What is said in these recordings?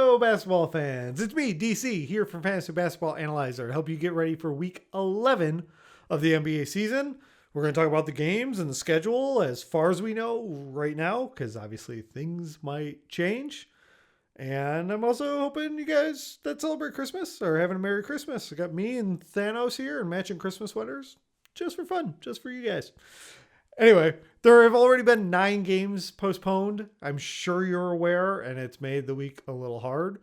Hello, basketball fans. It's me, DC, here from Fantasy Basketball Analyzer to help you get ready for week 11 of the NBA season. We're going to talk about the games and the schedule as far as we know right now, because obviously things might change. And I'm also hoping you guys that celebrate Christmas are having a Merry Christmas. I got me and Thanos here and matching Christmas sweaters just for fun, just for you guys. Anyway, there have already been 9 games postponed. I'm sure you're aware, and it's made the week a little hard.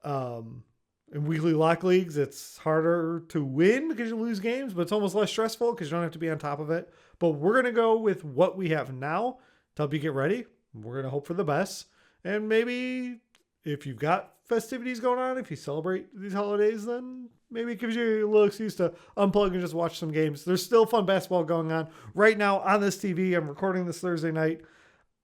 In weekly lock leagues, it's harder to win because you lose games, but it's almost less stressful because you don't have to be on top of it. But we're going to go with what we have now to help you get ready. We're going to hope for the best. And maybe if you've got festivities going on, if you celebrate these holidays, then maybe it gives you a little excuse to unplug and just watch some games. There's still fun basketball going on right now on this TV. I'm recording this Thursday night.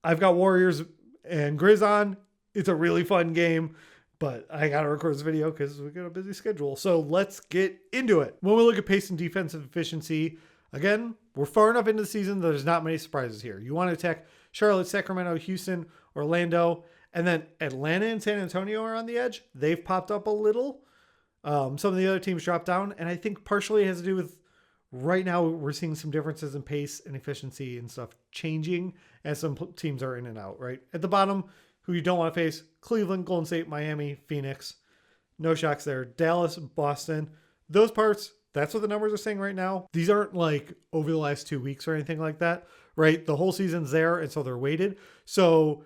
I've got Warriors and Grizz on. It's a really fun game, but I got to record this video because we got a busy schedule. So let's get into it. When we look at pace and defensive efficiency, again, we're far enough into the season that there's not many surprises here. You want to attack Charlotte, Sacramento, Houston, Orlando, and then Atlanta and San Antonio are on the edge. They've popped up a little. Some of the other teams dropped down, and I think partially it has to do with right now we're seeing some differences in pace and efficiency and stuff changing as some teams are in and out, right? At the bottom, who you don't want to face, Cleveland, Golden State, Miami, Phoenix. No shocks there. Dallas, Boston. Those parts, that's what the numbers are saying right now. These aren't like over the last 2 weeks or anything like that, right? The whole season's there, and so they're weighted. So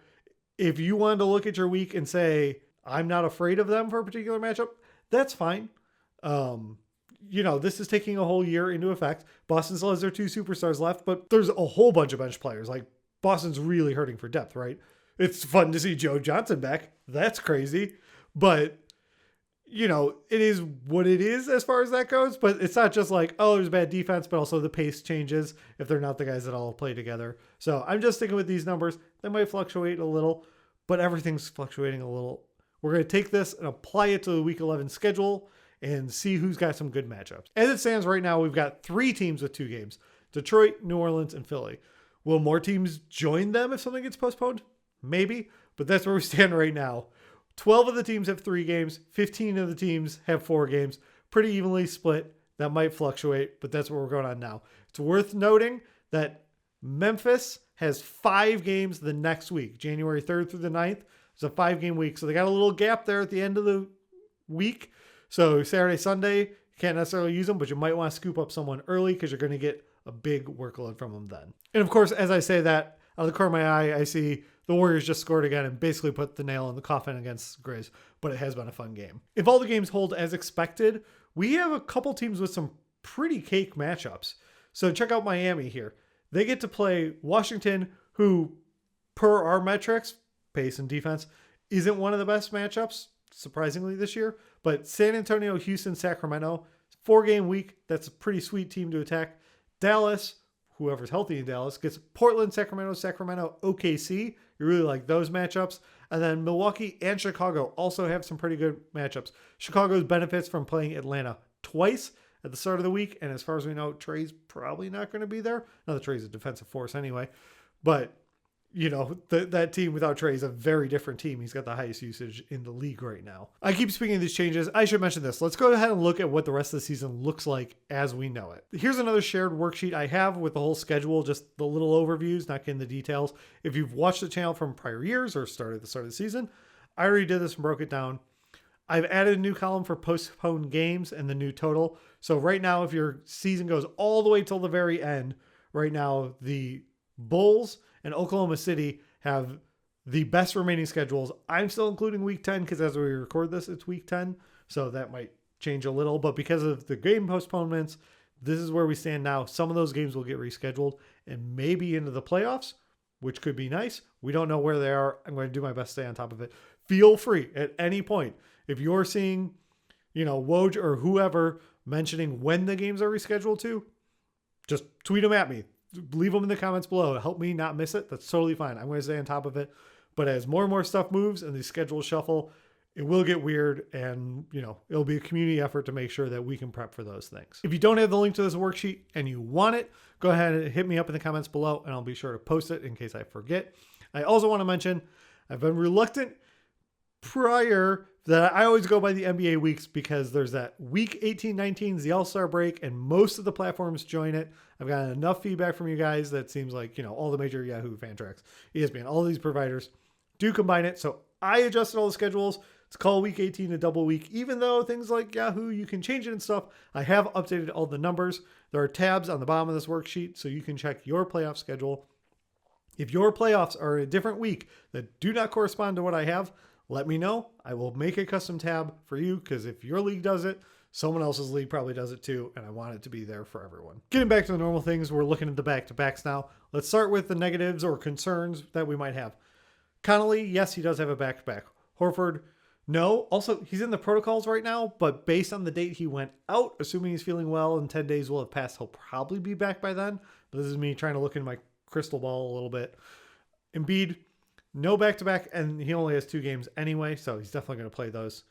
if you wanted to look at your week and say, I'm not afraid of them for a particular matchup, that's fine. This is taking a whole year into effect. Boston still has their 2 superstars left, but there's a whole bunch of bench players. Like, Boston's really hurting for depth, right? It's fun to see Joe Johnson back. That's crazy. But, it is what it is as far as that goes. But it's not just like, oh, there's bad defense, but also the pace changes if they're not the guys that all play together. So I'm just sticking with these numbers. They might fluctuate a little, but everything's fluctuating a little. We're going to take this and apply it to the Week 11 schedule and see who's got some good matchups. As it stands right now, we've got 3 teams with 2 games. Detroit, New Orleans, and Philly. Will more teams join them if something gets postponed? Maybe, but that's where we stand right now. 12 of the teams have 3 games. 15 of the teams have 4 games. Pretty evenly split. That might fluctuate, but that's what we're going on now. It's worth noting that Memphis has 5 games the next week, January 3rd through the 9th. It's a 5-game week. So they got a little gap there at the end of the week. So Saturday, Sunday, you can't necessarily use them, but you might want to scoop up someone early because you're going to get a big workload from them then. And of course, as I say that, out of the corner of my eye, I see the Warriors just scored again and basically put the nail in the coffin against Grizz, but it has been a fun game. If all the games hold as expected, we have a couple teams with some pretty cake matchups. So check out Miami here. They get to play Washington, who, per our metrics, pace and defense, isn't one of the best matchups, surprisingly, this year. But San Antonio, Houston, Sacramento, 4-game week. That's a pretty sweet team to attack. Dallas, whoever's healthy in Dallas, gets Portland, Sacramento, OKC. You really like those matchups. And then Milwaukee and Chicago also have some pretty good matchups. Chicago's benefits from playing Atlanta twice at the start of the week. And as far as we know, Trey's probably not going to be there. Now, Trey's a defensive force anyway. But that team without Trey is a very different team. He's got the highest usage in the league right now. I keep speaking of these changes. I should mention this. Let's go ahead and look at what the rest of the season looks like as we know it. Here's another shared worksheet I have with the whole schedule, just the little overviews, not getting the details. If you've watched the channel from prior years or started at the start of the season, I already did this and broke it down. I've added a new column for postponed games and the new total. So right now, if your season goes all the way till the very end, right now, the Bulls and Oklahoma City have the best remaining schedules. I'm still including week 10 because as we record this, it's week 10. So that might change a little. But because of the game postponements, this is where we stand now. Some of those games will get rescheduled and maybe into the playoffs, which could be nice. We don't know where they are. I'm going to do my best to stay on top of it. Feel free at any point. If you're seeing, Woj or whoever mentioning when the games are rescheduled to, just tweet them at me. Leave them in the comments below. Help me not miss it. That's totally fine. I'm going to stay on top of it. But as more and more stuff moves and the schedules shuffle, it will get weird, and it'll be a community effort to make sure that we can prep for those things. If you don't have the link to this worksheet and you want it, go ahead and hit me up in the comments below, and I'll be sure to post it in case I forget. I also want to mention I've been reluctant prior that I always go by the NBA weeks because there's that week 18-19 is the All-Star break and most of the platforms join it. I've gotten enough feedback from you guys that seems like, all the major Yahoo, Fantrax, ESPN, all these providers do combine it. So I adjusted all the schedules. It's called week 18 a double week. Even though things like Yahoo, you can change it and stuff, I have updated all the numbers. There are tabs on the bottom of this worksheet so you can check your playoff schedule. If your playoffs are a different week that do not correspond to what I have, let me know. I will make a custom tab for you because if your league does it, someone else's league probably does it too, and I want it to be there for everyone. Getting back to the normal things, we're looking at the back-to-backs now. Let's start with the negatives or concerns that we might have. Connolly, yes, he does have a back-to-back. Horford, no. Also, he's in the protocols right now, but based on the date he went out, assuming he's feeling well and 10 days will have passed, he'll probably be back by then. But this is me trying to look into my crystal ball a little bit. Embiid, no back-to-back, and he only has 2 games anyway, so he's definitely going to play those.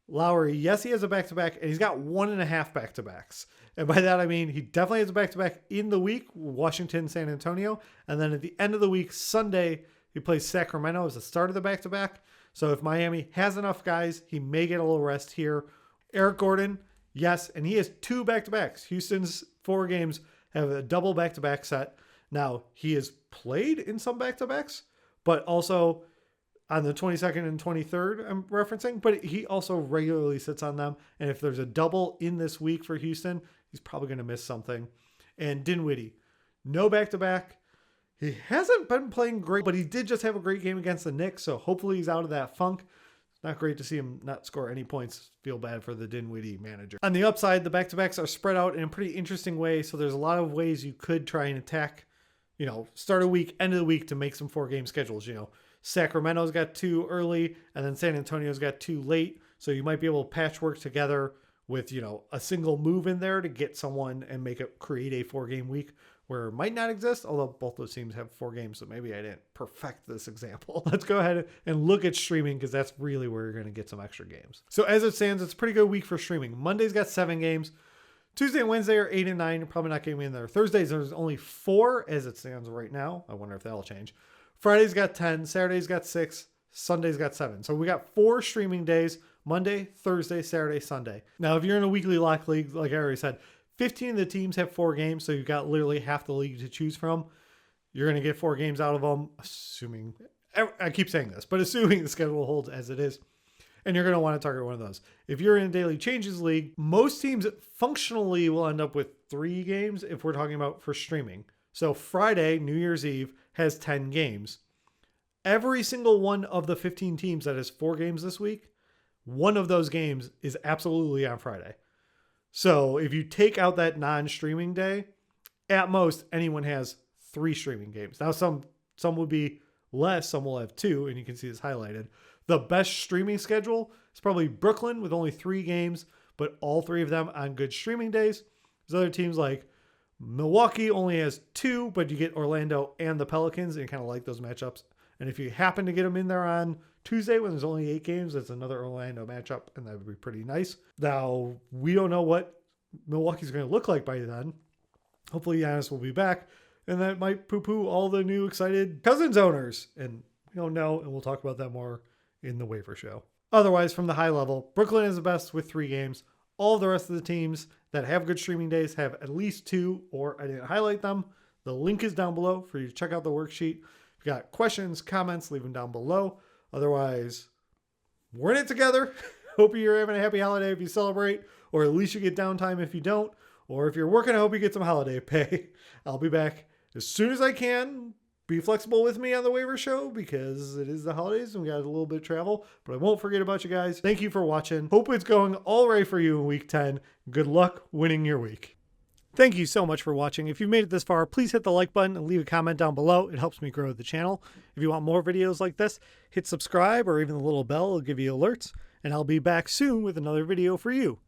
Lowry, yes, he has a back-to-back, and he's got 1.5 back-to-backs. And by that, I mean he definitely has a back-to-back in the week, Washington, San Antonio, and then at the end of the week, Sunday, he plays Sacramento as the start of the back-to-back. So if Miami has enough guys, he may get a little rest here. Eric Gordon, yes, and he has 2 back-to-backs. Houston's 4 games have a double back-to-back set. Now, he has played in some back-to-backs, but also on the 22nd and 23rd, I'm referencing, but he also regularly sits on them. And if there's a double in this week for Houston, he's probably going to miss something. And Dinwiddie, no back-to-back. He hasn't been playing great, but he did just have a great game against the Knicks, so hopefully he's out of that funk. Not great to see him not score any points. Feel bad for the Dinwiddie manager. On the upside, the back-to-backs are spread out in a pretty interesting way, so there's a lot of ways you could try and attack, start a week, end of the week to make some 4-game schedules. Sacramento's got 2 early, and then San Antonio's got 2 late, so you might be able to patchwork together with, a single move in there to get someone and create a 4-game week where it might not exist, although both those teams have 4 games, so maybe I didn't perfect this example. Let's go ahead and look at streaming because that's really where you're going to get some extra games. So as it stands, it's a pretty good week for streaming. Monday's got 7 games. Tuesday and Wednesday are 8 and 9. You're probably not getting me in there. Thursdays, there's only 4 as it stands right now. I wonder if that'll change. Friday's got 10. Saturday's got 6. Sunday's got 7. So we got 4 streaming days: Monday, Thursday, Saturday, Sunday. Now, if you're in a weekly lock league, like I already said, 15 of the teams have 4 games, so you've got literally half the league to choose from. You're going to get 4 games out of them, assuming, I keep saying this, but assuming the schedule holds as it is. And you're going to want to target one of those. If you're in a daily changes league, most teams functionally will end up with 3 games if we're talking about for streaming. So Friday, New Year's Eve, has 10 games. Every single one of the 15 teams that has 4 games this week, one of those games is absolutely on Friday. So if you take out that non-streaming day, at most anyone has 3 streaming games. Now some would be less, some will have 2, and you can see this highlighted. The best streaming schedule is probably Brooklyn with only 3 games, but all 3 of them on good streaming days. There's other teams like Milwaukee only has 2, but you get Orlando and the Pelicans, and you kind of like those matchups. And if you happen to get them in there on Tuesday when there's only 8 games, that's another Orlando matchup, and that would be pretty nice. Now, we don't know what Milwaukee's going to look like by then. Hopefully Giannis will be back, and that might poo-poo all the new excited Cousins owners. And we don't know, and we'll talk about that more in the waiver show. Otherwise, from the high level, Brooklyn is the best with 3 games. All the rest of the teams that have good streaming days have at least 2, or I didn't highlight them. The link is down below for you to check out the worksheet. If you got questions, comments, leave them down below. Otherwise, we're in it together. Hope you're having a happy holiday if you celebrate, or at least you get downtime if you don't. Or if you're working, I hope you get some holiday pay. I'll be back as soon as I can. Be flexible with me on the waiver show because it is the holidays and we got a little bit of travel, but I won't forget about you guys. Thank you for watching. Hope it's going all right for you in week 10. Good luck winning your week. Thank you so much for watching. If you've made it this far, please hit the like button and leave a comment down below. It helps me grow the channel. If you want more videos like this, hit subscribe or even the little bell will give you alerts, and I'll be back soon with another video for you.